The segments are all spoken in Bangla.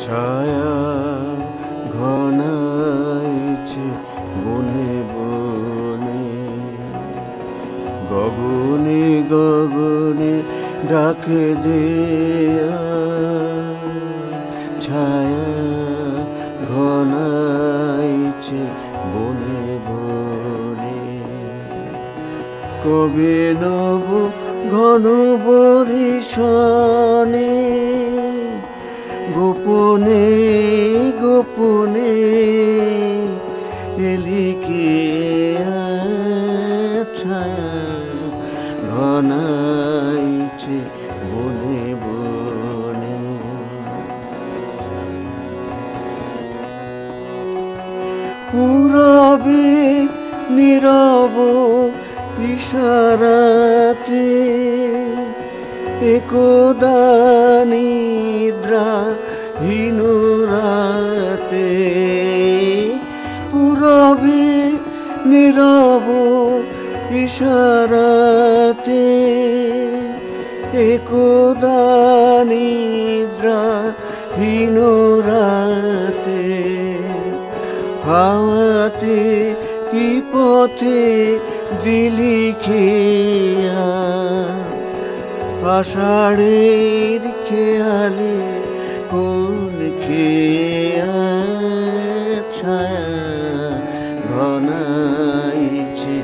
ছায়া ঘনাইছে বনে বনে, গগনে গগনে ডাকে দেয়া। ছায়া ঘনাইছে বনে বনে, কবে নব ঘন বরিশনে, গোপনে গোপনে এলিকে ছায়া ঘনাইছে বনে বনে। পুরবে নীরব ইশারাতে একদা নিদ্রাহীন রাতে, পুরবে নীরব ইশারাতে একদা নিদ্রাহীন রাতে, হাওয়াতে কি পথে দিলি খেয়া, আষাঢ়ের খেয়ালে কোন খেয়া। ছায়া ঘনাইছে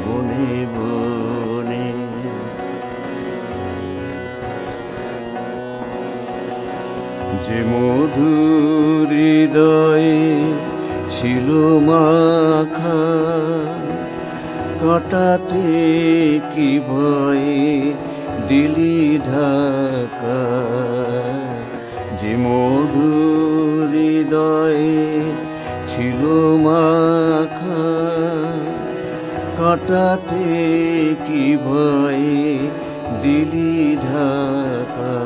বনে বনে, যে মধুর হৃদয়ে ছিল মাখা, কাটাতে কি ভয়ে দিলি ঢাকা। যে মধুর হৃদয়ে ছিল মাখা, কাটাতে কি ভয়ে দিলি ঢাকা।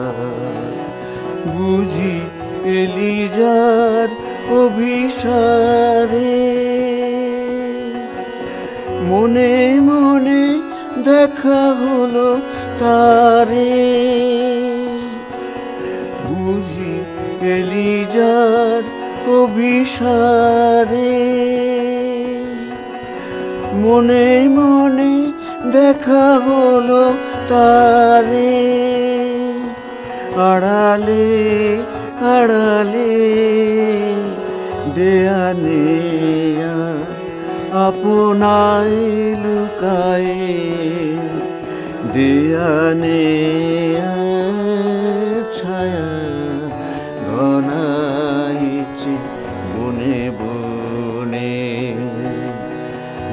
বুঝি এলি যার অভিসারে, মনে মনে দেখা হলো তারে। বুঝি এলি যার অভিসারে, মনে মনে দেখা হলো তারে। আড়ালে আড়ালে দেয়া নেয়া, আপনায় লুকায়ে দেয়া নেয়া। ছায়া ঘনাইছে বনে বনে,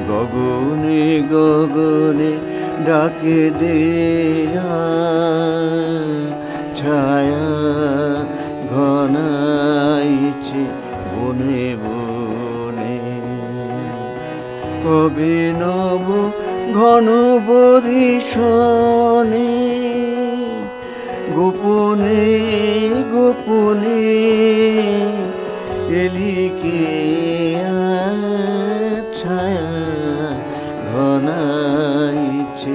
গগনে গগনে ডাকে দেয়া। ছায়া ঘনাইছে বনে বনে, কবে নব ঘন বরিশনে, গোপনে গোপনে এলিকে ছায়া ঘনাইছে